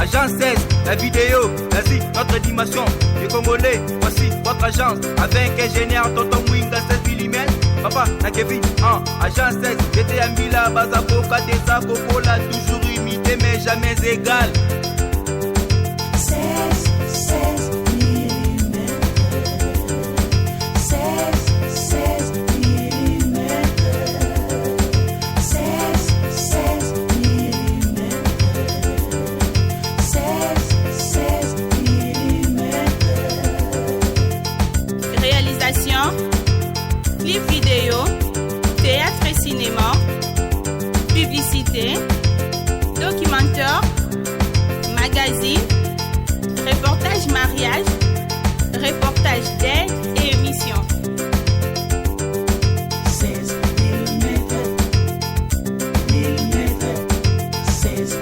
Agence 16, la vidéo, vas-y, notre animation. Les Congolais, voici votre agence. Avec ingénieur Tonton Mwinga 16 mm. Papa, na Kevin, Agence 16, j'étais à Mila, Bazakoka, Desa, Kokola, toujours imité mais jamais égal. 16 mm. 16 mm. 16 mm. 16 mm. Réalisation, clip vidéo, théâtre et cinéma, publicité, documentaire, magazine, reportage mariage, reportage d'aide et émission. 16 mm. 16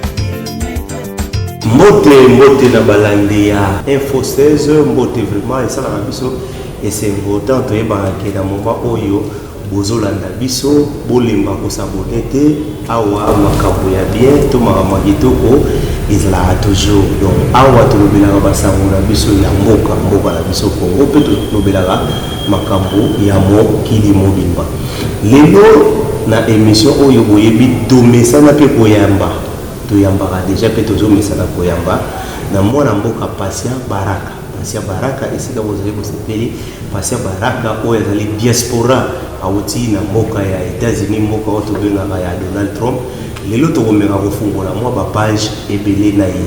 mm. Mbote na balandi ya Info 16 mbote vraiment esala na biso et c'est important to yeba ke na moment oyo bozolanda biso bolemba ko s'abonner te awa makambo ya bien to makambo kitoko ezala toujours donc awa to lobela ba sango na biso ya mboka na biso Congo pe to lobela makambo ya mokili mobimba lelo na émission oyo boyebi domesana pe koyamba toyambaka déjà pe tozo mesana koyamba na mwana mboka Patient Baraka esika bozali kosepeli Patient Baraka oyo azali diaspora auti na mboka ya États-Unis mboka oto bengaka ya Donald Trump lelo tokomeka kofungola mwa ba page ebele na ye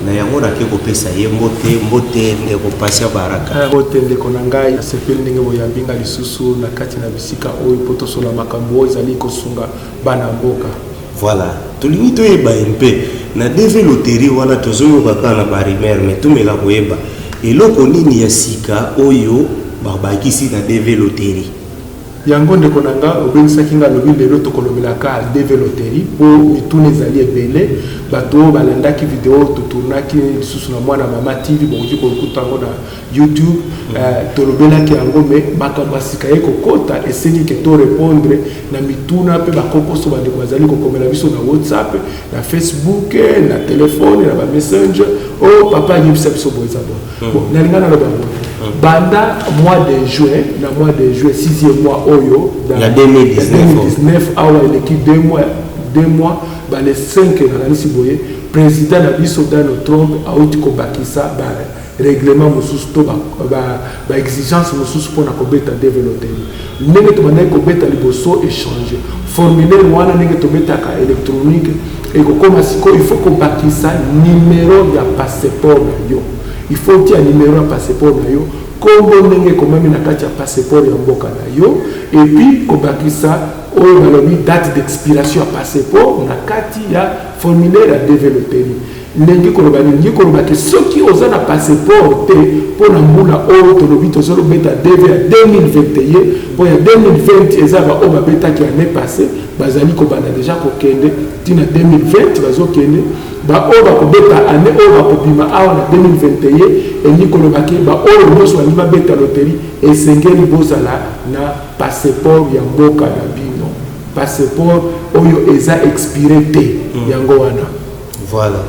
na yango nake kopesa ye mbote ndeko Patient Baraka mbote ndeko na ngai asepeli ndenge boyambinga lisusu na kati na bisika oyo poto sola makambo oyo ezali kosunga bana mboka. Voilà, tolingi toyeba mpe na DV loterie wana tozoyoka kaka na barimer mais tumela koyeba eloko nini ya sika oyo babakisi na DV loterie yango ndeko na nga obengisaki nga lobi lelo tokolobelaka DV loterie po mituna ezali ebele bato balandaki video totournaki lisusu na mwana Mama TV bongi kokuta yango na YouTube tolobelaki yango me makambo ya sika ye kokota esengi ke to répondre na mituna pe bakokoso bandeko bazali kokomela biso na WhatsApp na Facebook na telefone na ba messenger papa yebisa biso boza bon nalingana na bango banda mois de juin 6e mois oyo dans 2019 awa l'équipe 2 mois ba les 5 na nisi boye président na biso Donald Trump auti ko bakisa ba règlement mususu to ba exigence mususu pona ko beta développer ndenge to bana ko beta liboso échanger formulaire wana ndenge to beta ka électronique et ko koma siko il faut ko bakisa numéro ya passeport yo il faut qu'il y ait un numéro à passeport na yo kombo ndenge komami na kati ya passeport ya mboka na yo et puis kobakisa oyo balobi date d'expiration ya passeport na kati ya formulaire ya développer ndenge koloba ndenge koloba ke soki oza na passeport te po na mbula oyo tolobi tozolo beta DV ya 2021 po ya 2020 ezaba o babetaki année passée bazali kobanda déjà kokende tina 2020 bazokende ba oyo bakobeta année oyo bakobima awa na 2021 elingi kolobaki ba oyo nyonso balingi babeta loterie esengeli bozala na passeport ya mboka na bino passeport oyo eza expiré te yango wana. Voilà,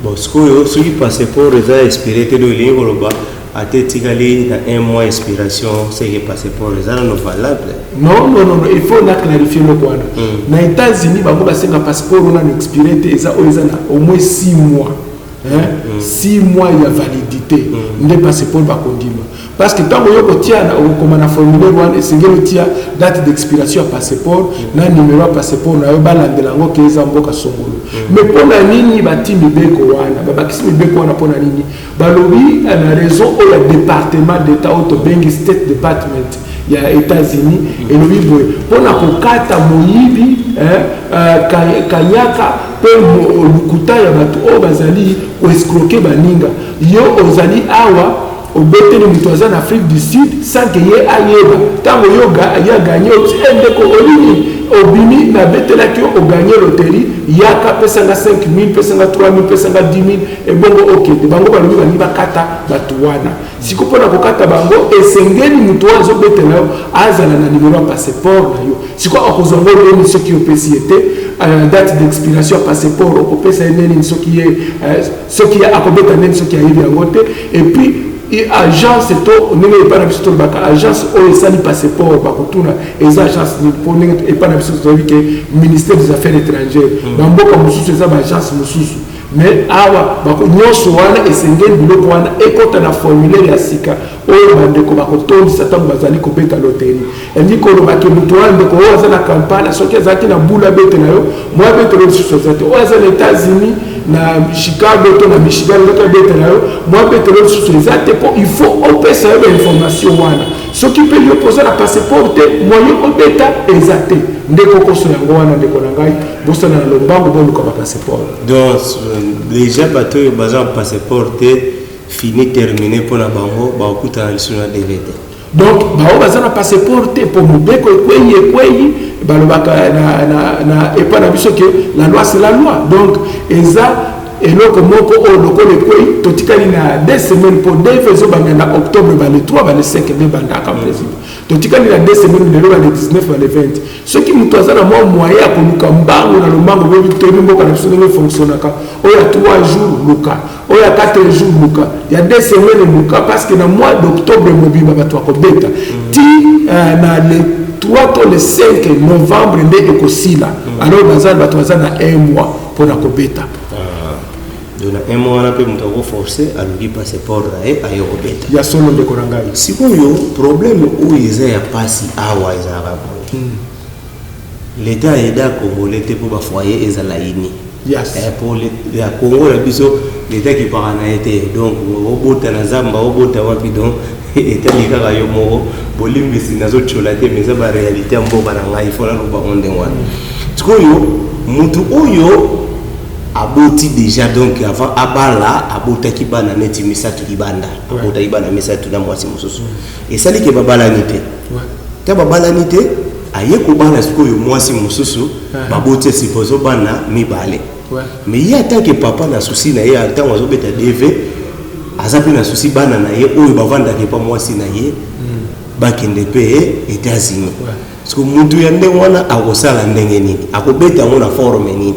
bon soki passeport eza expiré te do elingi koloba ate tikali na 1 mois expiration c'est que passeport eza non valable. Non, il faut la clarifier le quoi. Na États-Unis bango basenga passeport on a expiré te eza au moins 6 mois. 6 mois ya validité nde passeport ba kondima parce que tant que tu as comme na formulaire wana esengeli tia date d'expiration ya passeport na numéro ya passeport na yo balandela ngo keza mboka songolo mais pona nini batimi beko wana babakisi beko wana pona nini balobi na raison o ya département d'état auto bengi state department ya États-Unis et lobi boy pona kokata moyibi kanyaka pe lukuta ya bato o bazali ko escroquer baninga yo ozali awa obeteli mutu aza na Afrique du Sud sans que ye ayeba tango yoga aya gagné ndeko olini obimi na betelaki o gagné loterie yaka pesanga 5000 pesanga 3000 pesanga 10000 et bongo okende bango balobi bani bakata batu wana siko pona kokata bango esengeli mutu oyo azobetela yo azala na numéro ya passeport na yo siko akozonga oloni soki opesi ete date d'expiration ya passeport okopesa ye neni soki akobeta neni soki ayebi yango te et puis agence to ndenge epana biso tolobaka agence oyo esali passeport bakotuna eza agence po ndenge epana biso tolobi ke ministère des affaires étrangères bamboka mosusu eza baagence mosusu mais awa nyonso wana esengeli biloko wana ekota na formulaire ya sika oyo bandeko bakotondisa ntango bazali kobeta loterie elingi kolobaki moto wana ndeko oyo aza na kampala soki azalaki na bula betela yo mwa betelo lisusu aza te oyo aza na états-unis na Chicago to na Michigan loka betela yo mwa betelo lisusu eza te po il faut opesa yo information wana soki mpe yo poza na passeport te moyen obeta eza te ndeko koso yango wana ndeko na ngai bosana na lombango boluka ba passeport donc déjà bato oyo baza na passeport te fini terminé mpona bango bakokutana liso na DVD donc bao baza na passeport te po mobeko ekweyi balobaka na epa na biso ke la loi c'est la loi donc eza eloko moko oyo lokola ekweyi totikali na 2 semaines po deve ezobanga na octobre bale 3 bale 5 nde bandaka président totikali na 2 semaines lelo bale 19 bale 20 soki moto aza na mwa moyen ya koluka mbango na lombango boyebi toyebi mboka na biso ndenge fonctionnaka oyo ya 3 jours luka oyo ya 4 jours luka ya 2 semaines luka parce que na mois d'octobre mobimba bato bakobeta ti na le 3 to le 5 novembre nde ekosila alors bato baza na 1 mois mpona kobeta na un mois wana mpe moto akoforce aluki passeport na ye aye kobeta ya solo ndeko na ngai sikoyo problème oyo eza ya pasi awa ezalaka boye l'état aida congolais te mpo bafoyer ezala ini po ya congo na biso l'état ekipaka na ye te donc obota na zamba obota wapi donc etali kaka yo moko bolimbisi nazotyola te mais eza baréalité ya mboka na ngai fo naloba ngo ndenge wana sikoyo motu oyo aboti déjà donc avant abala abotaki bana neti misatu libanda abotaki bana misatu na mwasi mosusu esaliki babalani te ta babalani te aye kobala sikoyo mwasi mosusu baboti sipozo bana mibale mais ye atake papa na susi na ye ntango azobeta dv aza mpe na susi bana na ye oyo bavandaki pa mwasi na ye bakende mpe États-Unis parce que mutu ya ndenge wana akosala ndenge nini akobeta yango na forme nini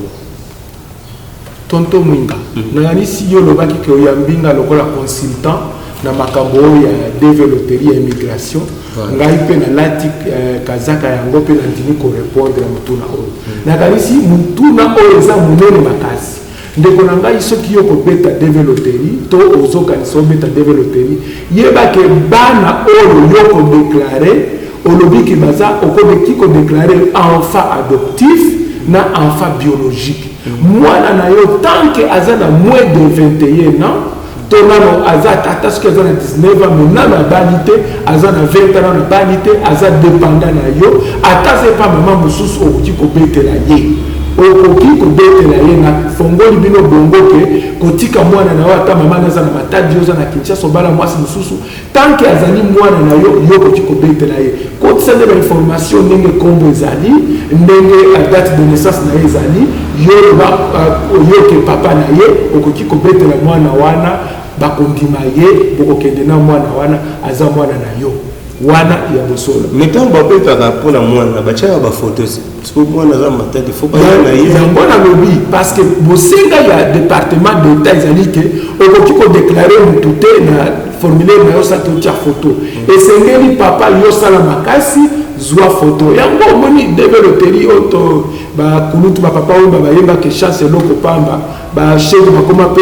tonto mwinga nayanisi yo lobaki ke oyambinga lokola consultant na makambo ya développerie et immigration ngai pe na lati kazaka yango pe na ndimi ko répondre na mutuna oyo nakanisi mutuna oyo eza munene makasi ndeko na ngai soki yo kobeta développerie to ozokanisa obeta développerie yeba ke bana oyo yo ko déclarer olobiki baza okobeki ko déclarer enfant adoptif na enfant biologique mwana na yo tant que aza na moins de 21 ans tonano aza tata soki aza na 19 ans mais nano abali te aza na 20 ans na bali te aza dépendant na yo ata se pa mama mosusu okoki kobetela ye okoki kobetela ye na fongoli bino bongo ke kotika mwana na yo ata mama naza na matadi oza na Kinshasa obala mwasi mosusu tant que azali mwana na yo yo okoki kobetela ye kotisa nde bainformation ndenge kombo ezali ndenge date de naissance na ye ezali yo ke papa na ye okoki kobetela mwana wana bakondima ye bokokende na mwana wana aza mwana na yo wana ya bosolo metango babetaka mpona mwana batiaka bafoto siko mwana aza matadi fo bayana ye yango nalobi parce que bosenga ya département d'état ezali ke okoki kodéclare mutu te na formulaire na yo sati otia foto esengeli papa yosala makasi zwa foto yango omoni développerie oto bakulutu bapapa oyo bayembaka chance eloko pamba bashege bakoma mpe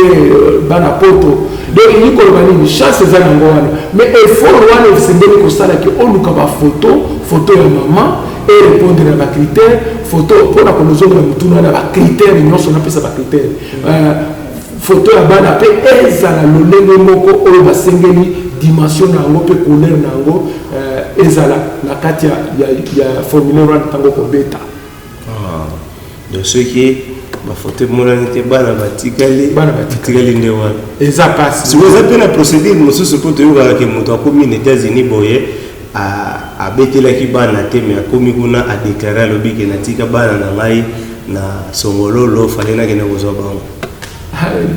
bana poto donc ini koloba nini chance eza yango wana mais effort wana esengeli kosalaki oluka foto ya mama et répondre na bacritère photo mpona kolozongola mutuna na bacritère nyonso napesa bacritère photo ya bana mpe ezala lolenge moko oyo basengeli dimension na yango mpe couleur na yango ezala na kati ya formulaire wana ntango kobeta donc soki bafoto monani te bana batikali nde wana eza pasi sikoyo eza mpe na procédure mosusu mpo toyokaka ke moto akomi na États-Unis boye abetelaki bana te mais akomi kuna adéclaré alobi ke natika bana na ngai na songololo fale nakende kozwa bango.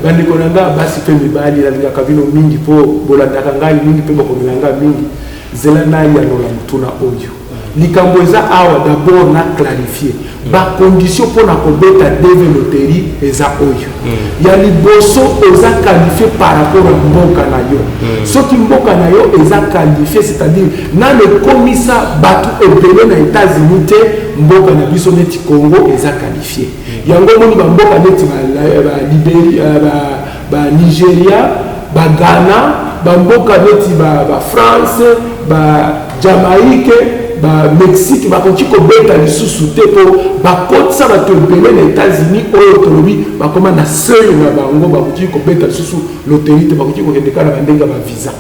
Bandeko na nga basi mpe mibali nalingaka bino mingi mpo bolandaka ngai mingi mpe bakomela nga mingi zela nayanola motuna oyo likambo eza awa d'abord na clarifier bacondition mpona kobeta deve loterie eza oyo ya liboso eza qualifié par rapport à mboka na yo soki mboka na yo eza qualifié c'est-à-dire nano ekomisa bato ebele na États-Unis te mboka na biso neti Congo eza qualifié yango moni bamboka neti Nigeria Ghana bamboka neti France Jamaïque Mexique bakoki kobeta lisusu te po bakotisa bato ebele na États-Unis oyo tolobi bakoma na seuil na bango bakoki kobeta lisusu loterie te bakoki kokendeka na bandenge ba visa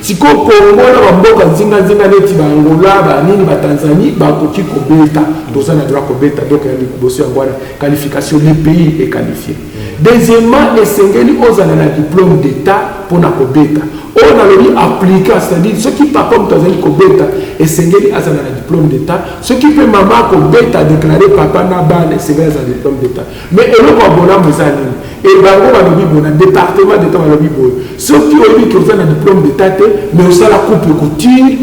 sikoyo Congo na bamboka nzinga neti Angola banini Tanzanie bakoki kobeta toza na droit kobeta donc ya liboso yango wana qualification le pays est qualifié. Deuxièmement esengeli ozala na diplôme d'état mpona kobeta on a le appliqué, c'est-à-dire ceux qui papa mtazali kobeta esengeli azala na diplôme d'état ceux qui peut maman kobeta déclarer papa na bana esengeli azala diplôme d'état mais eloko abona mozali et bango balobi bona département d'état balobi boyo soki oyebi ke oza na diplôme d'état te mais osala coupe couture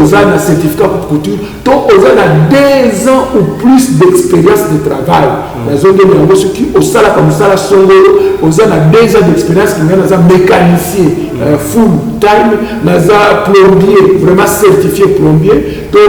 oza na certificat coupe couture to oza na 2 ans ou plus d'expérience de travail nazongeli yango soki osalaka mosala songolo oza na 2 ans d'expérience kinga naza mécanicien full time naza plombier vraiment certifié plombier to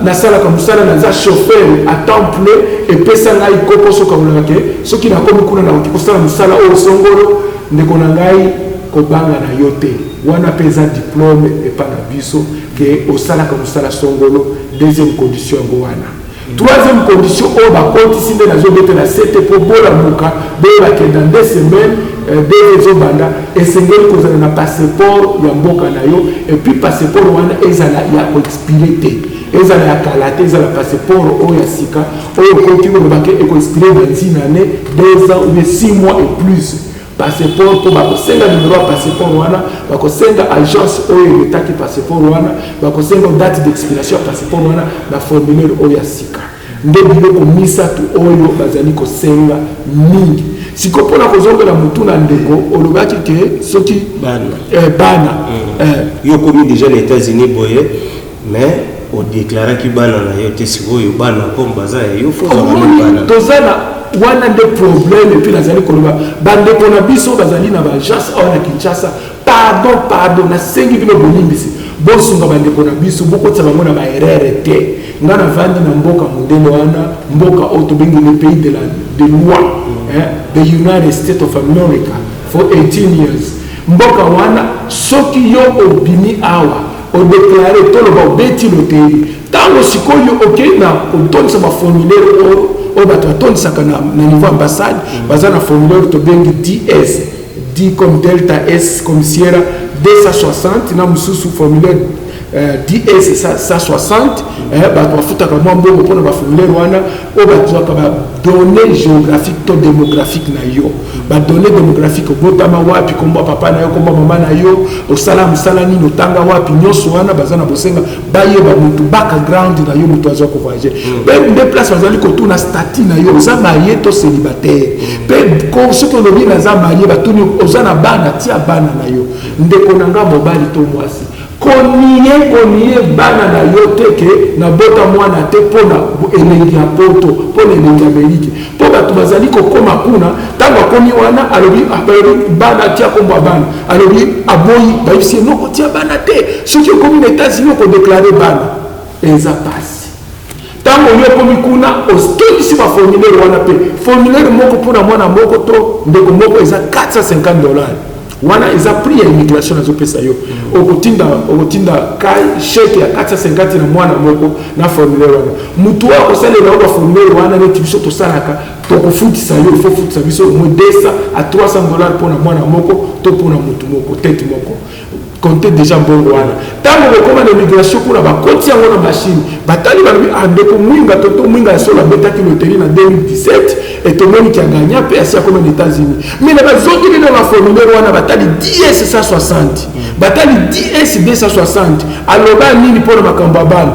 nasalaka mosala naza chauffeur à temps plein epesa ngai koko soka molaka soki nakomi kuna nakoki kosala mosala oyo songolo ndeko na ngai kobanga na yo te wana mpe eza diplôme epa na biso ke osalaka mosala songolo. Deuxième condition yango wana. Troisième condition oyo bakotisi nde nazobetela sete mpo bolamuka boyebake dans 2 semaines de ezobanda esengeli kozala na passeport ya mboka na yo epuis passeport wana ezala ya koexpire te ezala ya kala te ezala passeport oyo ya sika oyo koki kolobake ekoexpire na ntina ne 2 ans ou bien 6 mois et plus passeport mpo bakosenga numero ya passeport wana bakosenga agence oyo emetaki passeport wana bakosenga date d'expiration ya passeport wana na formulaire oyo ya sika nde biloko misato oyo bazali kosenga mingi siko mpona kozongela motu na ndeko olobaki ke soki bana yo komi déjà na États-Unis boye mais odéclaraki bana na yo te sikoyo bana comme baza ya yo fo tozana wana nde problème epuis nazali koloba bandeko na biso bazali na baagence awa na Kinshasa pardon nasengi bino bolimbisi bosunga bandeko na biso bokotisa bango na baerreur te nga navandi na mboka mondele wana mboka oyo tobengi le pays de loi the United States of America for 18 years mboka wana soki yo obimi awa odéclaré toloba obeti loterie ntango sikoyo okei na kotondisa baformulaire oyo bato batondisaka na niveau ambassade baza na formulaire tobengi DS D comme Delta S comme Sierra 260 na mosusu formulaire DS 160 bato bafutaka mwa mbongo mpona baformulaire wana oyo bazwaka badonné géographique to démographique na yo badonné démographique obotama wapi komba papa na yo komba mama na yo osala mosala nini otanga wapi nyonso wana baza na bosenga bayeba motu background na yo motu azwa kovoyage mpe nde place bazali kotuna statut na yo oza marie to célibataire mpe soki olobi naza marie batuni oza na bana tia bana na yo ndeko na nga mobali to mwasi konie bana na yo teke na bota mwana te pona elengi ya poto pona elengi ya meliki po bato bazali kokoma kuna ntango akomi wana alobi bana tia kombo bana alobi aboyi bayebisi noko tia bana te soki okomi na États-Unis okodeklare bana eza pasi ntango yo okomi kuna otondisi baformulaire wana mpe formulaire moko mpona mwana moko to ndeko moko eza $450 wana eza prix ya immigration azopesa yo okotinda kai chèque ya 450 na mwana moko na formulaire wana mutu wa kosalela ba formulaire wana neti biso tosalaka tokofutisa yo faut futisa biso mo $200 à $300 pona mwana moko to pona mutu moko tete moko compte déjà mbongo wana ntango bokoma na immigration kuna bakoti yango na machine batali balobi andeko mwinga toto mwinga solo abetaki loterie na 2017 etomoni ki aganya mpe asi akoma na États-Unis mais na bazokili na baformulaire wana batali DS 160 batali DS 260 aloba nini mpona makambo ya bana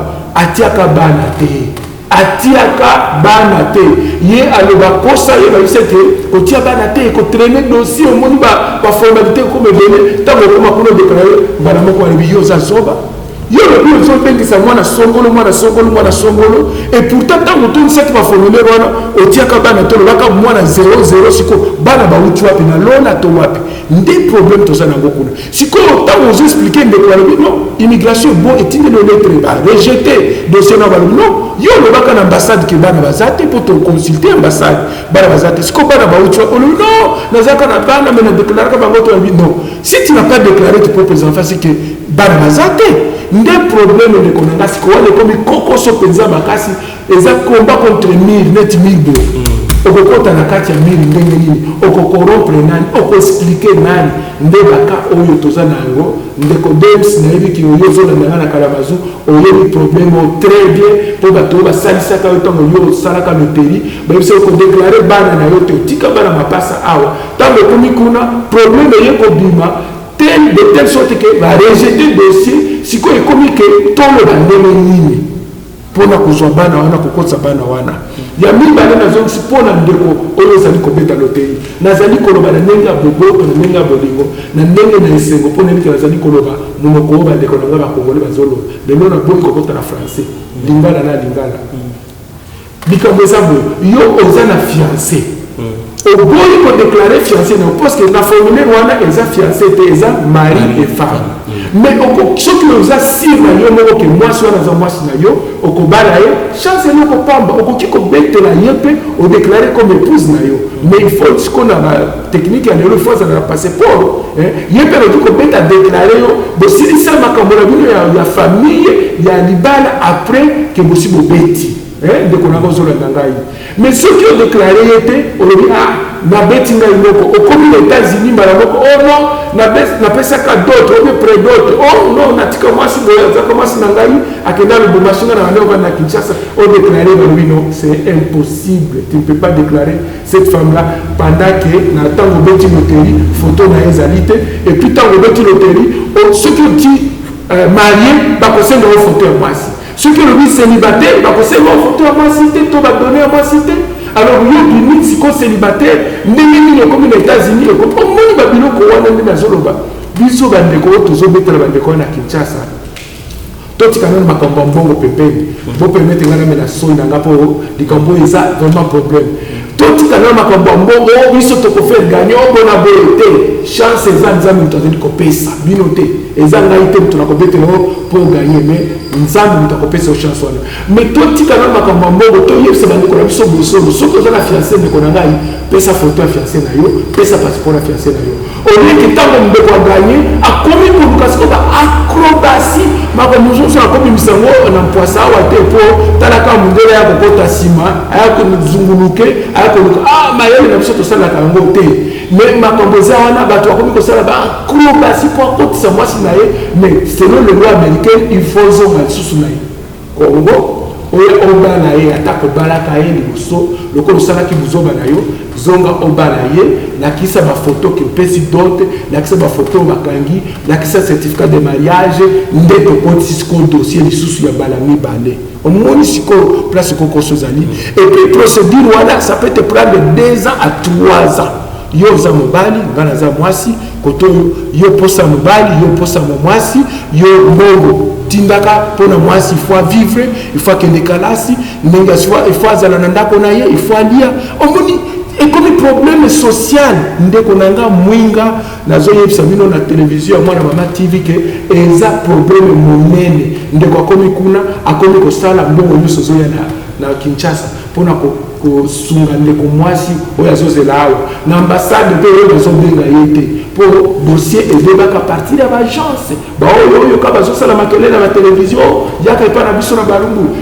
atiaka bana te ye aloba kosa ye bayise te kotia bana te kotraîner dossier omoni baformalité komebele ntango okoma kuna déclaré bana moko alobi yo oza zoba yo lobi ozobengisa mwana songolo et pourtant ntango otonisaki baformulaire wana otiaka bana te olobaka mwana 00 siko bana bauti wapi na lona to wapi nde problème toza nango kuna sikoyo ntango ozoexplike ndeko alobi non immigration bo etindeli oletre rejeté dossier na balobi non yo olobaka na ambassade ke bana baza te mpo toconsulte ambassade bana baza te sikoyo bana bauti wapi olobi non nazalaka na bana me na déclaraka bango to alobi non si tu n'as pas déclaré tes propres enfants c'est que bana baza te nde problème ndeko na nga sikoyo wana ekomi kokoso mpenza makasi eza combat contre mire neti mire boye okokota na kati ya mire ndenge nini okokorompre nani okoexplike nani nde baka oyo toza na yango ndeko dems nayebiki oyo ozolandanga na kalamazu oyebi problème o très bien mpo bato oyo basalisaka yo ntango yo osalaka loterie bayebisa okodeklare bana na yo te otika bana mapasa awa ntango ekomi kuna problème eye kobima de telle sorte que barejete dossier sikoyo ekomi ke toloba ndenge nini mpona kozwa bana wana kokotisa bana wana ya mibale nazongisi mpona ndeko oyo ozali kobeta loterie nazali koloba na ndenge ya boboto na ndenge ya bolingo na ndenge na esengo mpona ebike nazali koloba monoko oyo bandeko na nga bakongole bazoloba lelo na boyi kokota na français lingala na lingala likambo eza boye yo oza na fiancé oboyi kodeklare fiancé na parce que na formulaire wana eza fiancé te eza mari et femme mais soki oza sir na yo moko ke mwasi wana aza mwasi na yo okobala ye chance ene okopamba okoki kobetela ye mpe odeklare comme épouse na yo mais il faut siko na technique ya lelo ifo azala na passeport ye mpe okoki kobeta deklare yo bosilisa makambo na bino ya famille ya libala après ke bosi bobeti ndeko nanga ozolanda ngai mais soki odeklare ye te olobi nabeti ngai moko okomi na États-Unis mbala moko non napesaka dote obe près dote non natika mwasi boye azaka mwasi na ngai akenda lubumbashi nga na bande ovanda na Kinshasa odeklare balobi non c'est impossible tu ne peux pas déclarer cette femme là pendant que na ntango obeti loterie photo na ye ezali te et puis ntango obeti loterie soki oti marié bakosenga o photo ya mwasi soki olobi célibataire bakosenga o photo ya mwasi te to badone ya mwasi te alors yo bimi siko célibataire ndenge nini okomi na États-Unis omoni babiloko wana nde nazoloba biso bandeko oyo tozobetela bandeko wana na Kinshasa totika nano makambo ya mbongo pembeni bopermete nga namela soi na nga mpo likambo oyo eza vraiment problème totika nano makambo ya mbongo biso tokofaire gagné obona boye te chance eza nzambe moto azali kopesa bino te eza ngai te moto nakobetela o mpo gagné mais nzambe moto akopesa chance wana mais totika nano makambo ya mbongo toyebisa bandeko na biso bosolo soki oza na fiancé ndeko na ngai pesa photo ya fiancé na yo pesa passeport ya fiancé na yo olieki ntango ndeko aganye akomi koluka siko baacrobasi makambo mosusu akomi misango na mpwasa awa te mpo talaka mondele aya kokota nsima aya kozunguluke aya koluka mayele na biso tosalaka yango te mais makambo eza wana bato bakomi kosala baacrobasi mpo akotisa mwasi na ye mais selon le loi américaine il faut zonga lisusu na ye kongo oyo obala ye ata kobalaka ye liboso lokola osalaki buzoba na yo zonga obala ye lakisa bafoto ke opesi dote lakisa bafoto bakangi lakisa certificat de mariage nde tokotisi sikoyo dossier lisusu ya mbala mibale omoni sikoyo place kokoso ezali et puis procédure wana ça peut te prendre 2 ans à 3 ans yo oza mobali nga naza mwasi koto yo posa mobali yo posa mwasi yo mbongo tindaka mpona mwasi il faut vivre il faut akende kalasi ndenge il faut azala na ndako na ye il faut alia omoni ekomi problème social ndeko na nga mwinga nazoyebisa bino na télévision ya mwana mama tv ke eza problème monene ndeko akomi kuna akomi kosala mbongo nyonso ozoya na Kinshasa mpona kosunga ndeko mwasi oyo azozela awa na ambassade mpe oyo bazobenga ye te mpo dossier ebebaka partir ya baagence baoyo oyo ka bazosala makele na batelevizio yaka epa na biso na balumbu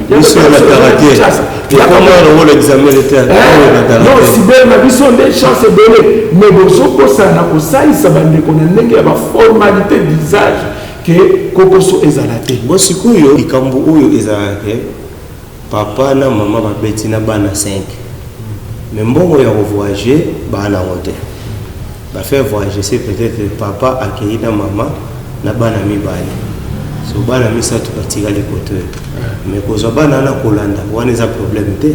sibele na biso nde chance ebele mais bozokosana kosalisa bandeko na ndenge ya baformalité d'usage ke kokoso ezala te. Bon sikoyo likambo oyo ezala ke papa na mama babeti na bana 5 mais mbongo ya voyager bana wote ba faire voyager c'est peut-être papa accueillir na mama na bana mibali so bana misatu katika le côté mais kozwa bana na kolanda wana za problème te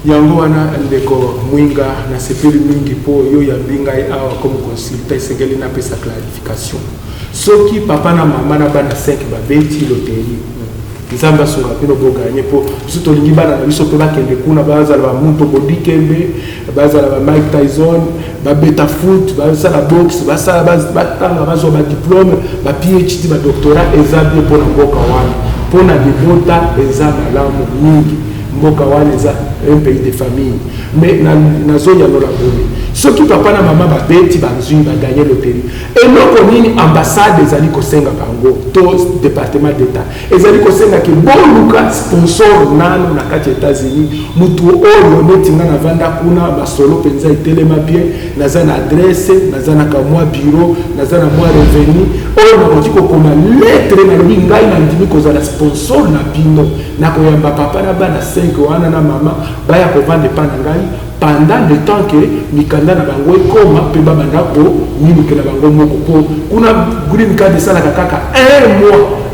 yango wana ndeko mwinga na sepeli mingi po yo ya binga awa comme consultant segeli na pesa clarification soki papa na mama na bana 5 babeti loterie nzamba sunga pino boganye po biso tolingi bana na biso pe bakende kuna bazala ba Muntu Bodikembe bazala ba Mike Tyson ba beta foot bazala box basala batanga bazo ba diplôme ba PhD ba doctorat ezabie po na mboka wana po na debota ezaba lamu mingi mboka wana eza un pays de famille mais na zoya no la boni soki papa na mama babeti bazui ba gagner loterie eloko nini ambassade ezali kosenga bango to département d'état ezali kosenga ke boluka sponsor nano na kati États-Unis mutu oyo netinga na vanda kuna basolo penza itelema bien naza na adresse naza na kamwa bureau naza na mwa revenu oyo nakotiko koma lettre na lobi ngai na ndimi kozala sponsor na bino na koyamba papa na bana 5 wana na mama baya kovande pa na ngai pendant le temps que mikanda na bango ekoma pe babanda ko nimike na bango moko po kuna green card sala kaka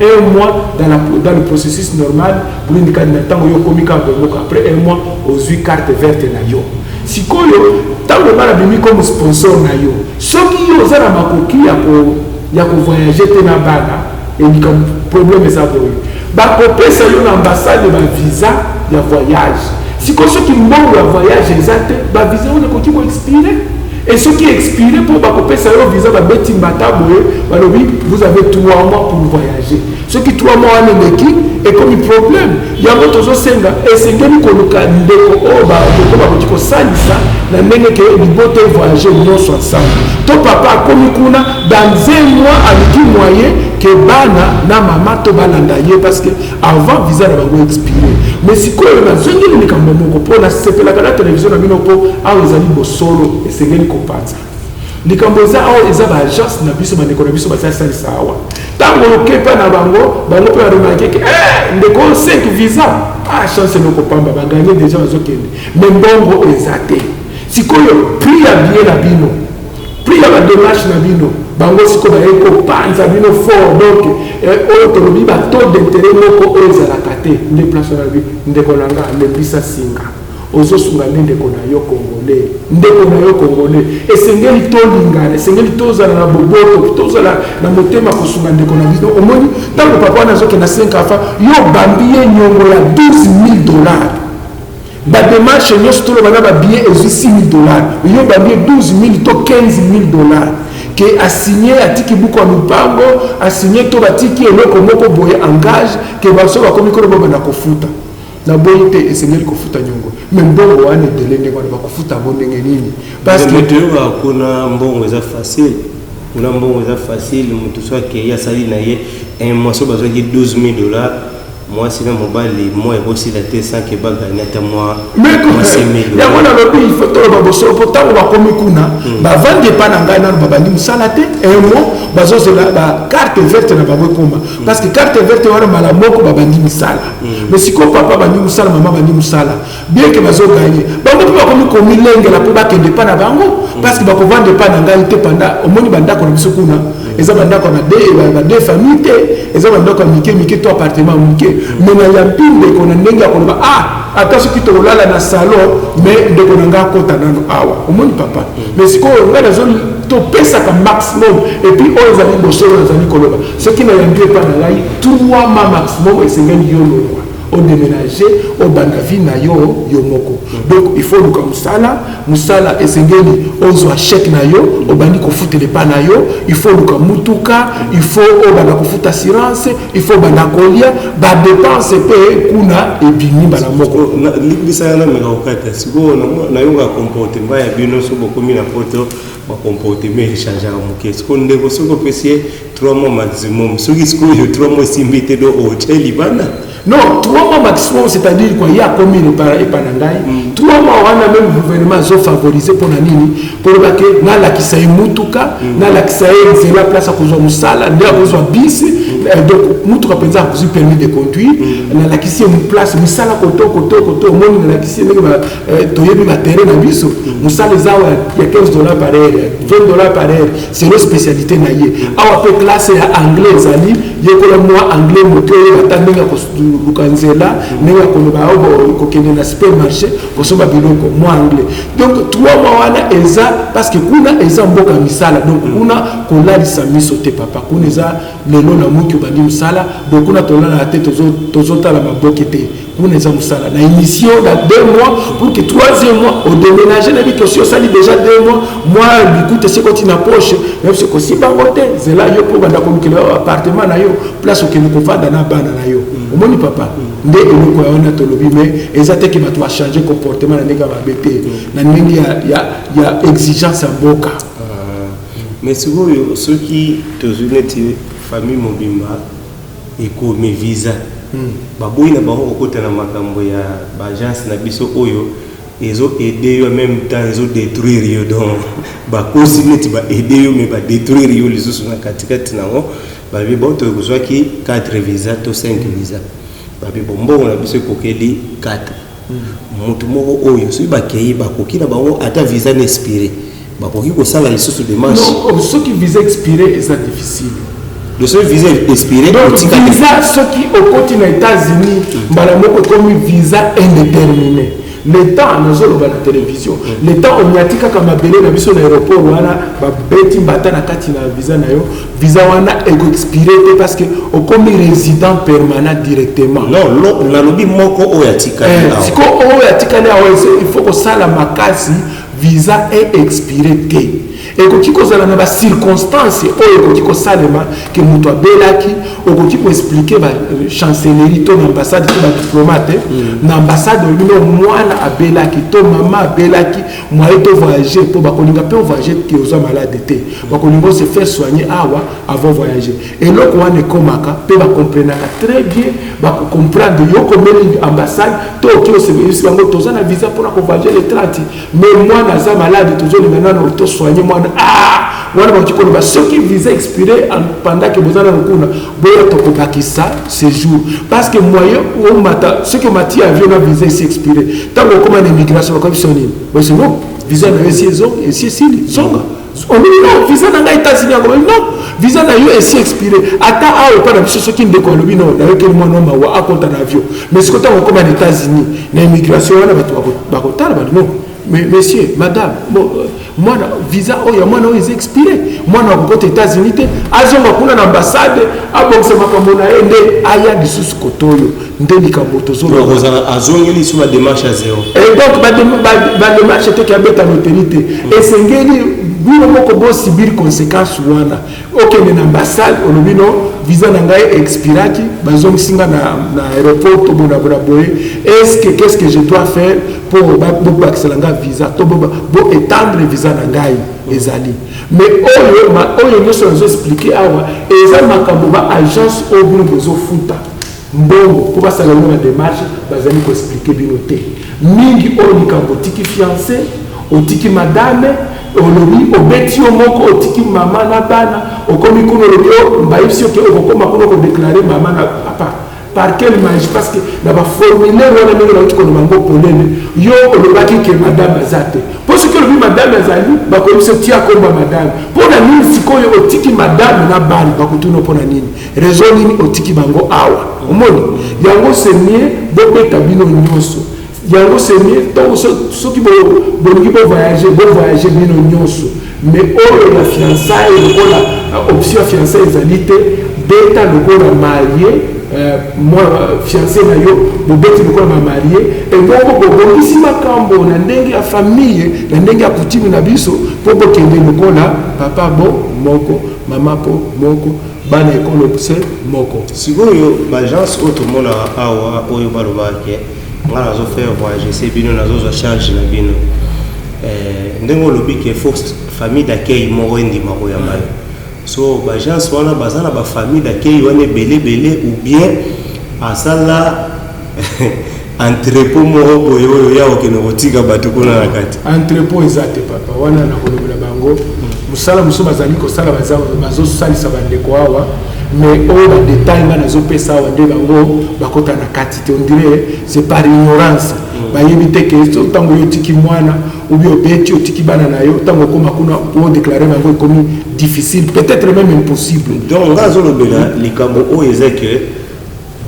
un mois dans le processus normal green card na tango yo komika bango après un mois aux 8 cartes vertes na yo sikoyo tango bana bimi comme sponsor na yo soki yo zara makoki ya ko voyager te na bana et ni comme problème ça boy ba ko pesa yo na ambassade ba visa ya voyage. Si ceux qui mourent le voyage exact, ba visa on est ko expirer et ceux qui expirent pour ba couper ça le visa ba beti mbatabo ba lobi vous avez 3 mois pour voyager. Ceux qui 3 mois en équipe et comme problème il y a votre senga et sengeli ko luka ndeko o ba ko salisa na ndenge ke libote voyager non ensemble. To papa comme kuna dans un mois avec moyen que bana na mama to balanda ye parce que avant visa na ba expirer. Mais si quoi na zongeli ni kamba moko po na sepela kana télévision na bino po awo ezali bosolo esengeli kopata likambo za awo eza ba agence na biso bandeko na biso basasa sawa tango lokepa na bango bango pe remarquer que ndeko 5 visa chance no kopamba ba gagner déjà bazokende mais mbongo ezate sikoyo prix ya bien na bino prix ya ba démarche na bino bango siko ba eko panza bino fort donc oyo tolobi ba taux d'intérêt moko ezalaka te nde place na bi ndeko nanga le bisa singa ozo sunga ndeko na yo congolais esengeli to lingana esengeli to zala na boboto to zala na motema kosunga ndeko na biso omoni tango papa na zoke na 5 afa yo bambiye nyongo ya $12,000 ba démarche nyonso to bana ba billet ezu $6,000 yo bambiye $12,000 to $15,000 que a signé atiki buko mipango a signé to batiki eloko moko boye engage que baso ba komiko bo na kofuta na boyite esengeli kofuta nyongo mais mbongo wane delende kwa bakufuta bondenge nini parce que météo kuna mbongo za facile kuna mbongo za facile mutu so ke ya sali na ye un mois so bazo ki $12,000 moi c'est mon mobile moi et aussi la T5 qui va gagner à moi mais il y a mon lobby il faut to ba boso pourtant ba komi kuna ba vendre pas na ngai na ba bandi musalate un mois bazo la ba carte verte na ba koma parce que carte verte wana mala moko ba bandi musala mais si ko papa bandi musala mama bandi musala bien que bazo gagner ba ko ba komi komi lenge la po ba kende pas na bango parce que ba ko vendre pas na ngai te panda omoni banda ko na biso kuna eza banda ko na deux familles te eza banda ko mike to appartement mike mais na yampinde ko na ndenge ko ba ata soki to lala na salon mais ndeko na nga kota nano awa omoni papa mais siko nga na zone to pesa ka maximum et puis on les a mis bosolo na zali koloba ce qui na yambi pas na ngai 3 mois maximum esengeli yo lolwa au déménager au bandavi na yo moko donc il faut le comme musala esengeli ozo chèque na yo au bandi ko futer pas na yo il faut le comme mutuka il faut au banda ko futa assurance il faut banda kolia ba dépense pe kuna e bini bala moko na libisa na mega okata siko na yo ga comportement ya bino so boko mi na poto ba comportement changer amuke siko ndeko siko pesier 3 mois maximum soki siko yo 3 mois simbite do hotel ibana Non, 3 mois maximum, c'est-à-dire quoi, il y a combien de panangai. 3 mois, on a même le gouvernement a favorisé pour Nanini, pour que na la qui s'aille mutuka, na la qui s'aille c'est la place à cause de Moussala, n'a besoin bis, donc mutuka penza vous permis de conduire, na la qui s'aille une place Moussala koto, au monde na la qui s'aille toyebi matériel na biso, Moussala les il y a $15 par heure, $20 par heure, c'est leur spécialité naïe. Ah, on peut classer anglais zali, il y a moi anglais moto, batanga lukanzela nenga koloba obo kokende na supermarché kosomba biloko moi anglais. Donc 3 mois wana eza parce que kuna eza mboka misala donc kuna kolalisa miso te papa kuna eza lelo na muki bandi misala donc kuna tolala na tête tozota la maboke te kuna eza musala na émission dans 2 mois pour que 3e mois au déménager na biko si osali déjà 2 mois moi bikute c'est quand na poche même c'est aussi bangote c'est là yo pour banda komukela appartement na yo place okende kofanda na bana na yo omoni papa nde eloko ya wana tolobi mais ezate ki bato changer comportement na ndenge babete na ndenge ya exigence ya mboka mais sikoyo soki tozuneti famille mobimba ekomi visa baboyi na bango kokota na makambo ya bagence na biso oyo ezo aider yo en même temps ezo détruire yo donc bakosi neti ba aider yo mais ba détruire yo lisusu na katikati nango babi bon to kozwaki 4 visa to 5 visa babi bombo na biso kokeli 4 mutu moko oyo so bakei bakoki na bango ata visa n'expiré bakoki kosala lisusu démarche non ce qui visa expiré est difficile le seul visa expiré donc visa ce qui au continent États-Unis mbala moko comme visa indéterminé le temps nous avons la télévision le temps on y a tika kama belé na biso na aéroport wana ba beti mbata na kati na visa wana ego expiré parce que au comme résident permanent directement non la lobby moko o ya tika siko o ya tika il faut que ça la makasi visa est expiré té et koki kozala na ba circonstances oyo koki kosalema ke mutu abelaki okoki ko expliquer ba chancellerie to ambassade to ba diplomate na ambassade bino mwana abelaki to mama abelaki moyen to voyager pour ba kolinga pe voyager ki oza malade te ba kolinga se faire soigner awa avant voyager et loko wana komaka pe ba comprendre très bien ba comprendre yo komeli ambassade to ki o se bango toza na visa pour ko voyager le 30 mais moi naza malade tozo linga na to soigner moi wana bakikolo ba ceux qui visa expiré pendant que bozana lokuna boya tokobakisa séjour parce que moyen ou mata ce que mati avion na visa ici expiré tant que comme une immigration comme sonine mais non visa na ici zonga on dit non visa na États-Unis non visa na yo ici expiré ata a pas na biso qui ndeko lobi non na yoke mo no mawa akonta na avion mais ce que tant comme en États-Unis na immigration wana bakotala ba non mais monsieur madame moi visa oya moi non est expiré moi na côté États-Unis te azonga kuna na ambassade abongse makambo na ende aya lisusu kotoyo ndeli kamoto zo rozana azongeli sur la démarche à zéro et donc ba démarche te ki abeta l'autorité et sengeli bino moko bo subir conséquences wana okende na ambassade olobino visa na ngai expiraki bazongisinga na aéroport to bona boye qu'est-ce que je dois faire pour bakselanga visa to bo étendre visa na ngai ezali mais oyo nyonso nazo expliquer awa eza makambo ba agence oyo bino bozo futa mbongo po basala na démarche bazali ko expliquer bino te mingi oyo likambo tiki fiancé otiki madame olobi obeti yo moko otiki mama na bana okomi kuno lobi mbayisi oke okokoma kuno ko déclarer mama na papa par quelle magie parce que na ba formulaire wana ndenge na utiko bango polele yo olobaki ke madame azate parce que lobi madame azali bakomisa tia komba madame pona nini sikoyo otiki madame na bana bakutuna pona nini raison nini otiki bango awa omoni yango semie bobeta bino nyonso yango semie to so ki bolingi bo voyager bino nyonso mais oyo la fiançailles la option fiançailles ezalite beta lokola marié moi fiancé na yo bobeti lokola marié et bongo bobongisi makambo na ndenge ya famille na ndenge ya coutume na biso po bokende lokola papa bo moko mama po moko bana ekolo se moko sikoyo bagence oyo tomona awa oyo balobaki nga nazo faire voyager se bino nazo charge na bino ndenge olobi ke force famille d'accueil moko endima koyamba yo so bagence wana baza na bafamille d'accueil wana ebele ou bien asala entrepôt moko boye oyo ya okende kotika bato kuna na kati. Entrepôt eza te papa wana na kolobela bango mosala mosusu bazali kosala bazosalisa bandeko awa mais oyo badetail nga nazopesa awa nde bango bakota na kati te on dirait c'est par ignorance bayebi te ke ntango yo otiki mwana obi obeti otiki bana na yo ntango okoma kuna odéclare bango ekomi difficile peut-être même impossible. Donc nga azolobela likambo oyo eza ke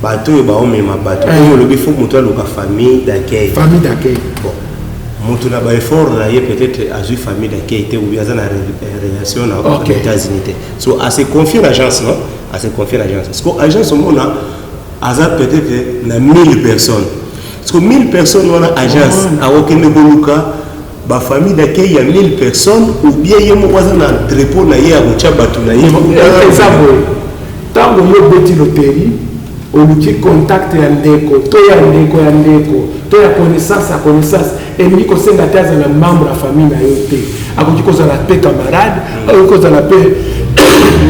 bato oyo baomema bato oyo olobi fo moto aluka famille d'accueil. Famille d'accueil. Bon. Moto na ba effort na ye peut-être azui famille d'accueil te ou bien za na relation na aux États-Unis. So à se confier l'agence non, à se confier l'agence. Parce que agence au monde a peut-être na 1000 personnes. Parce que 1000 personnes on a agence a aucun boluka ba famille d'accueil il y a 1000 personnes ou bien yemo waza na entrepôt na ye a gocha batu na ye. Exemple tango yo beti loterie oluki contact ya ndeko to ya ndeko to ya connaissance elingi kosenga te azala membre ya famille na yo te akoki kozala pe camarade akoki kozala pe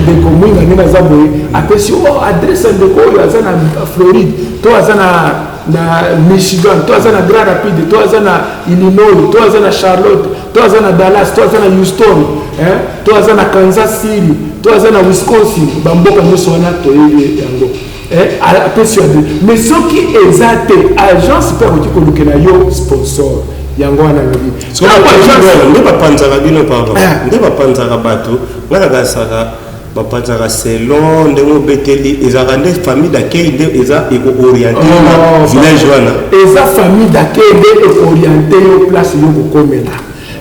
ndeko mwinga ndenge aza boye apesi adresse ya ndeko oyo aza na Floride to aza na Michigan to aza na Grand Rapids to aza na Illinois to aza na Charlotte to aza na Dallas to aza na Houston to aza na Kansas City to aza na Wisconsin bamboka nyonso wana toyebi yango persuadé mais ce qui est agence peut vous coloquer na yo sponsor yango wana lobi so agence ne pas panzaka bino pardon ne pas panzaka bato ngana kasaka ba panzaka selon ndemo beteli ezaka nde famille d'accueil nde eza eko orienté na village wana eza famille d'accueil nde eko orienté yo place yo kokomela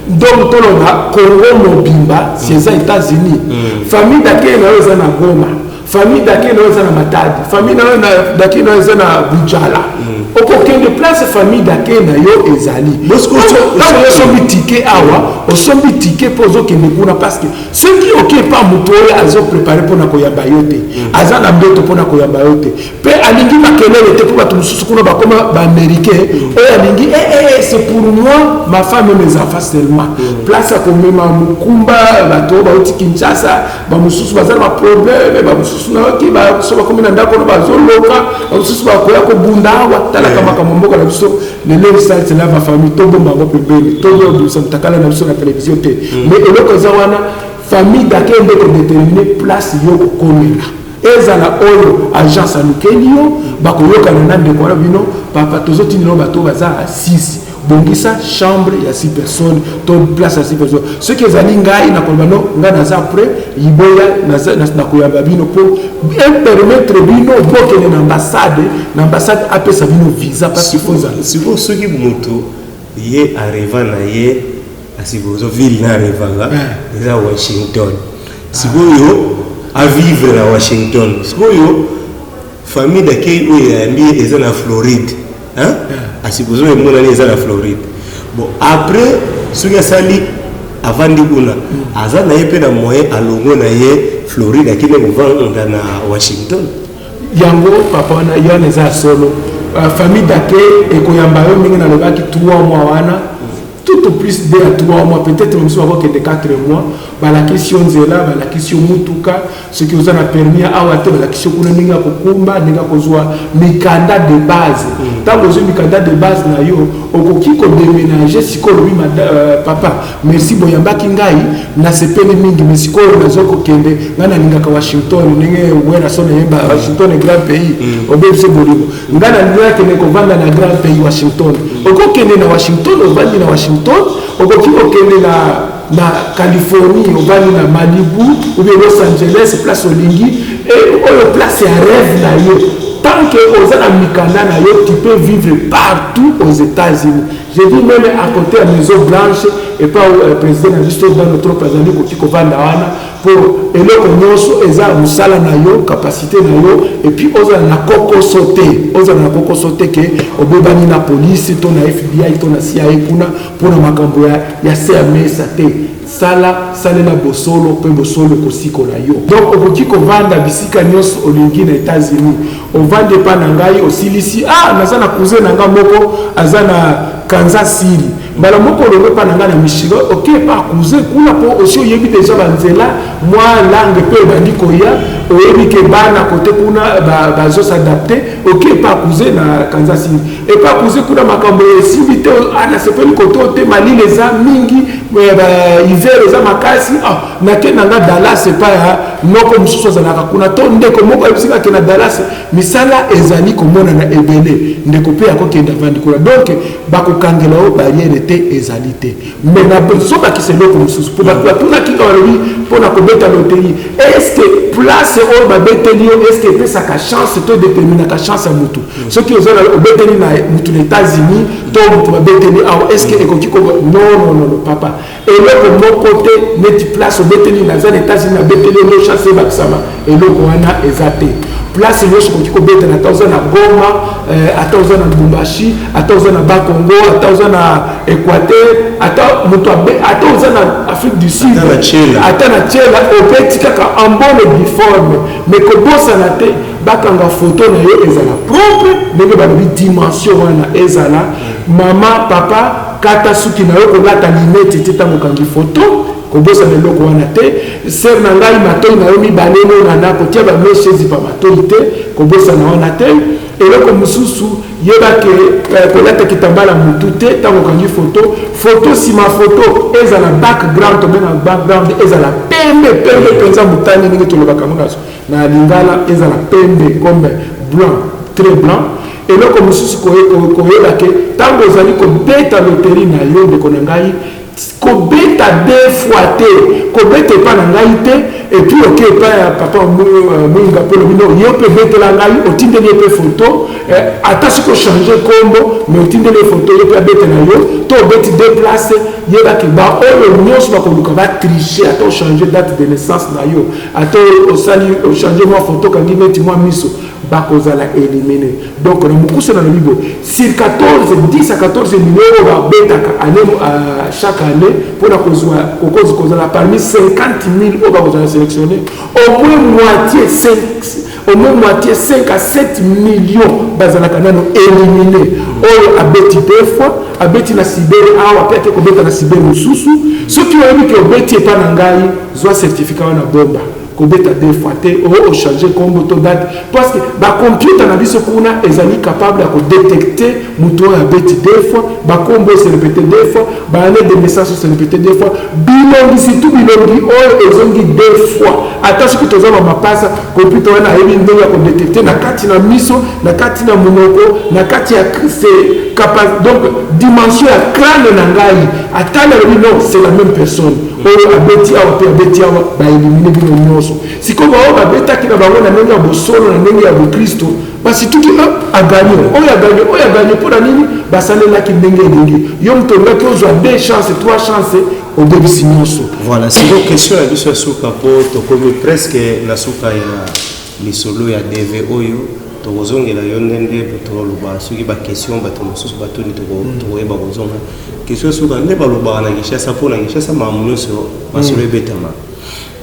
donc toloba Congo mobimba c'est les États-Unis famille d'accueil na yo eza na Goma famille d'accueil na Matadi, famille d'accueil na Bujala. Aucun de place famille d'accueil na yo ezali. Lorsque on sombi ticket awa, on sombi ticket pour zo ke nekuna parce que ceux qui ok pas mutoya azo préparer pour na koyamba yote. Aza na mbeto pour na koyamba yote. Pe alingi makelele te pour batu mususu kuna ba comme ba américain. Et alingi c'est pour moi, ma femme et mes enfants seulement. Place à comme ma mukumba bato ba oti Kinshasa, ba mususu bazala ba problème, ba mususu na ki ba so ba comme na ndako na bazoloka, ba mususu ba koya ko bundawa tala kama kama mboka na biso le leo site na ma famille to bomba ngo pembeni to yo so mtakala na biso na télévision te mais eloko za wana famille d'accueil ndeko déterminer place yo ko komela ezala oyo agence alukelio bakoyoka na ndeko na bino papa tozoti no bato baza à 6 bongisa chambre ya 6 personnes to place à 6 personnes ce qui ezali ngai na kolbano ngana za après iboya na koyamba bino pour permettre bino bokene na ambassade apesa bino visa parce qu'il faut ça siko soki moto ye arriva na ye asibozo ville na arriva eza Washington siko yo à vivre na Washington siko yo famille d'accueil oyo yambi eza na Floride hein asibozo e mona eza na Floride bon après soki asali avandi kuna aza na ye pe na moyen alongo na ye Floride akine kovanda na Washington yango papa wana yana eza solo famille d'accueil ekoyamba yo mingi na lobaki 3 mois wana tout au plus de 3 mois peut-être même si on va que de 4 mois la question zela la question mutuka ce qui vous a permis à avoir la question kuna ninga kokumba ninga kozwa mikanda de base tant que mikanda de base na yo okoki ko déménager sikolo bi papa merci boyamba kingai na sepeli mingi misikolo na zoko kende ngana ninga ka Washington ninge wera sona yemba Washington est grand pays obebse bolibo ngana ninga kene ko vanda na grand pays Washington okokende na Washington obandi na Washington okoki okende na Californie obandi na Malibu ou bien Los Angeles place olingi et o place ya rêve na yo tant que aux ana mikanda na yo tu peux vivre partout aux États-Unis je dis même à côté à Maison Blanche et pas au président na juste dans notre président ko ko vanda wana pour eloko nyonso eza musala na yo capacité na yo et puis oza na koko sauté que obebani na police to na FBI to na CIA kuna pour na makambo ya CMS te sala na bosolo pe bosolo kosiko na yo donc okoki ko vanda bisika nyonso olingi na États-Unis on vende pa na ngai osilisi naza na cousin na nga moko aza na Kansas City mbala moko longo pa nanga na Michigan OK pas cousin kuna po aussi yebi déjà banzela moi langue pe bandi koya oyebi ke bana côté kuna bazo s'adapter OK pas cousin na Kansas City et pas cousin kuna makambo esibite ana sepeli koto te mali les mingi hiver les makasi na ke nanga Dallas c'est pas noko mususu zalaka kuna to ndeko moko ebisika ke na Dallas misala ezali komona na ebele ndeko pe akokenda vandi kuna donc bakokangela o barrière te ezali te mais na soba ki se loko mususu pour ba tuna kinga walobi pona kobeta loterie est-ce que place o ba beteli est-ce que pesa ka chance to déterminer ka chance ya mutu ce qui ozala obeteli na mutu les États-Unis to mutu ba beteli est-ce que ekoki ko non papa et le moko te neti place obeteli na les États-Unis na beteli no chance ba ksama et loko wana ezate place nyonso koki kobeta na taoza na Goma ataoza na Lubumbashi ataoza na Bakongo ataoza na Équateur ataoza na Afrique du Sud ata na Tchela obeti kaka en bonne uniforme mais kobosa na te bakanga photo na yo ezala propre ndenge balobi dimension wana ezala mama papa kata suki na yo kolata limete te tango kangi photo kobosa na loko wana te ser na ngai matoi na yo mibale na ndako tia ba message pa matoi te kobosa na wana te eloko mususu yeba ke kolata kitambala mutu te tango kangi photo sima photo ezala background to na background ezala pembe penza mutani ningi tolobaka munaso na lingala ezala pembe comme blanc très blanc eloko mususu koyeba ke tango ezali kobeta loterie na yo ndeko na ngai kobeta deux fois te kobeta pa na ngai te et puis OK pa papa mwinga polo bino yo pe betela ngai otindeli pe photo ata siko changer kombo mais otindeli photo yo pe beta na yo to beti déplacer yeba ke ba o nyonso ba koluka ba tricher ata changer date de naissance na yo ata osali changer moi photo kangi neti moi miso bakozala éliminé donc na mukusa na bibo sur 10 à 14 millions ba betaka chaque année pour la cause parmi 50 000 au bas sélectionné au moins moitié 5 à 7 millions bazala kanano éliminé o abeti defo abeti na sibere awa pe ko beta na sibere mususu ceux qui ont dit que beti pas na ngai zo certificat na bomba kobeta deux fois te o changer combo to date parce que ba computer na biso kuna ezali capable de détecter muto ya beti deux fois ba combo se répéter deux fois ba année de message se répéter deux fois bilongi situ bilongi o ezongi deux fois attention que tozama mapasa computer wana ebi ndenge ya ko détecter na kati na miso na kati na monoko na kati ya c'est capable donc dimension ya crâne na ngai atana non c'est la même personne o abeti awa ba éliminer bino nyonso sikoba o babeta kina bango na ndenge ya bosolo na ndenge ya Kristo basi tuki a gagné o ya gagné pour la nini basalela ki ndenge ndenge yo mtonga ki ozwa deux chances trois chances au début nyonso voilà c'est une question la biso suka po to comme presque la suka ya lisolo ya DV oyo to ozongela yo ndende to loba soki ba question bato mosusu bato ni to yeba kozonga question suka nde baloba na Kinshasa po na Kinshasa mamunoso basolo betama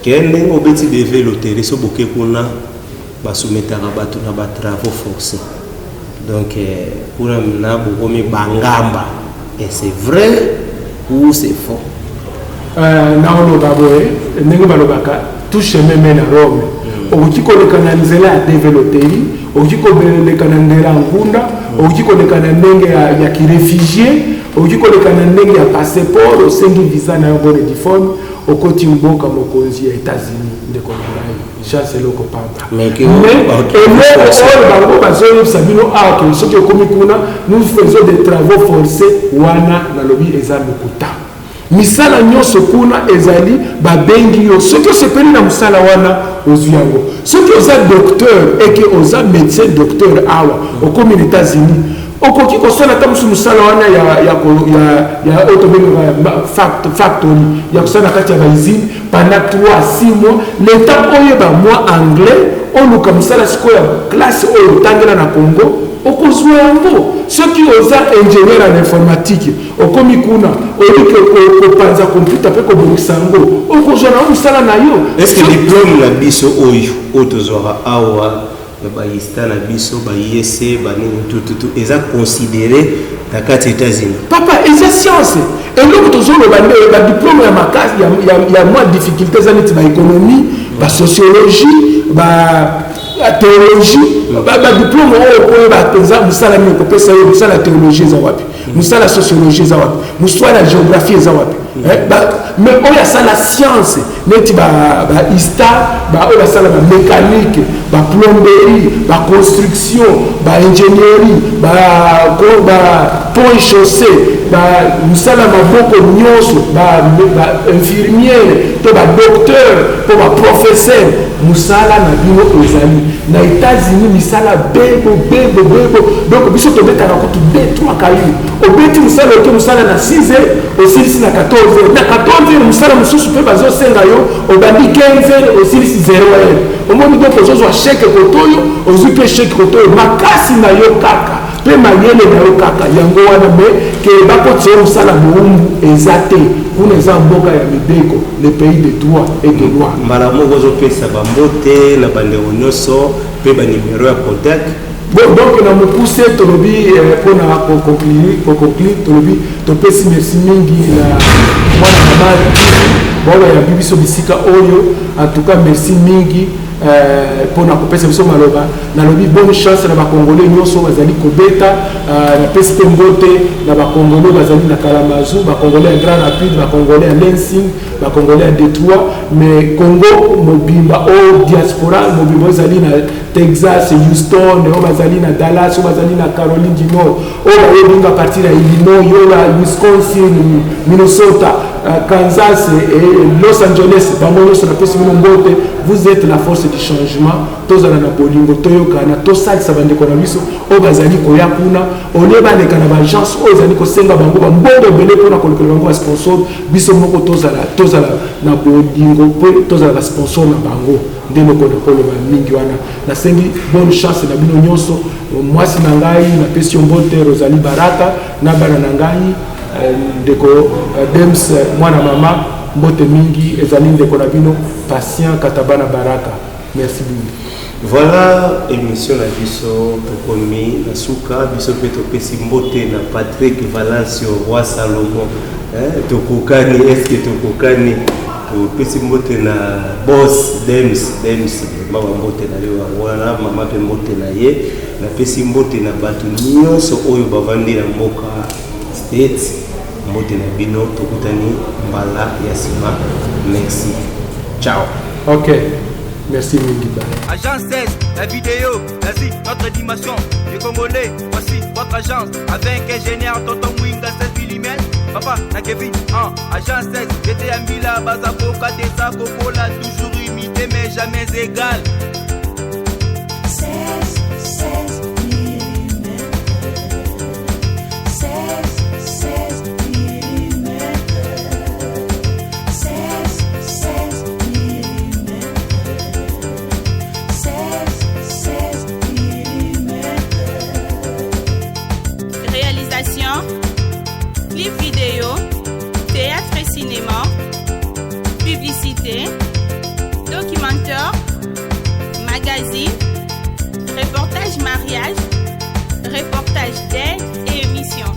kende obeti DV loterie so boke kuna basumetaka bato na ba travaux forcés donc pour na bokomi bangamba et c'est vrai ou c'est faux na oloba boye ndenge balobaka tout chemin mène à Rome okoki kolekana nzela ya DV loterie okoki kolekana ndela ngunda okoki kolekana ndenge ya kirefugie okoki kolekana ndenge ya passeport osengi visa na yo bonne diforme okoti mboka mokonzi ya États-Unis ndeko na ngai chance loko pamba mais bango bazoyebisa bino que soki okomi kuna nous faisons des travaux forcés wana na lobi eza lokuta misala nyonso kuna ezali babengi yo soki osepeli na mosala wana ozwi yango soki oza docteur eke oza médecin docteur awa okomi na États-Unis okoki kosala ta musu musala wana ya autobenga factory ya kosala kati ya baizine pendant 3 à 6 mois le temps oyeba moi anglais oluka musala siko ya classe oyo tangela na Congo okozwa yango soki oza ingénieur en informatique okomi kuna oyike kopanza computer pe kobongisa yango okozwa na musala na yo est-ce que diplôme la biso oyo otozora awa ba yista na biso ba IEC ba nini tout eza considéré na kati États-Unis. Papa, eza science. Et donc tozoloba ba diplôme ya makasi ya moins difficulté za neti ba économie, ba sociologie, ba théologie, ba diplôme oyo ba penza musala mi ko pesa yo musala théologie za wapi. Musala sociologie za wapi. Musala géographie za wapi. Mais oyo ça la science neti ba histoire, ba oyo ça la mécanique, ba plomberie, ba construction, ba ingénierie, ba pont et chaussée, ba musala maboko nyonso, ba infirmière, to ba docteur, to ba professeur, musala na bino ezali. Na États-Unis misala bebo. Donc biso to beta na ko to 2-3 kayu. Obeti musala to musala na 6 heures, aussi na 14 heures. Na 14 heures musala mususu pe bazo senga yo, obandi 15 heures, aussi 0 heures. Omoni donc ozo chèque kotoyo, ozo pe chèque kotoyo makasi na yo kaka. Pe mayele na yo kaka yango wana me ke bakotse musala boumbu ezate. Kuna eza mboka ya mibeko, le pays de droit et de loi. Mbala moko ozo pesa bambote na bandeko nyonso pe ba numéro ya contact. Bon, donc na mopuse tolobi pour na conclure tolobi topesi merci mingi na mwana mama bon ya bibiso bisika oyo en tout cas merci mingi pour na kopesa biso maloba na lobi bonne chance na ba congolais nyonso bazali kobeta na pesi mbote na ba congolais bazali na Kalamazoo, ba congolais en Grand Rapide, ba congolais en Lansing, ba congolais en Détroit, mais Congo mobimba o diaspora mobimba bazali na Texas, Houston, o bazali na Dallas, o bazali na Caroline du Nord, o ba partir à Illinois, yo la Wisconsin, Minnesota, Kansas et Los Angeles, bango sur la pesi mbote. Vous êtes la force du changement. Tozala na bolingo toyoka na tosali sabande ko na biso o bazali ko yakuna oleba ne kana ba agence o zali ko senga bango ba mbongo bele pona ko lekela bango sponsor biso moko tozala na bolingo po tozala ba sponsor na bango ndelo ko ko ba mingi wana na sengi bonne chance na bino nyonso mwasi na ngai na pesi mbote Rosalie Baraka na bana na ngai ndeko Dems mwana mama mbote mingi ezali ndeko na bino Patient Katabana Baraka. Merci beaucoup. Voilà émission la biso tokomi na suka biso pe topesi mbote na Patrick Valencio Roi Salomon tokokani est-ce que tokokani topesi mbote na boss Dems mama mbote na yo wana mama pe mbote na ye na pesi mbote na bato nyonso oyo bavandi na mboka States mbote na bino tokutani mbala ya sima. Merci. Ciao. Ok. Merci Mingiba. Agence 16, la vidéo, vas-y, notre dimension. Les Congolais, voici votre agence. Avec ingénieur Tonton Mwinga 16 mm. Papa, na Kevin, agence 16. J'étais à Mila, Bazako, Katesa, Kokola, toujours imité mais jamais égal. 16 mm. 16 mm. 16 mm. 16 mm. Réalisation, clip vidéo, théâtre et cinéma, publicité, documentaire, magazine, reportage mariage, reportage d'aide et émission.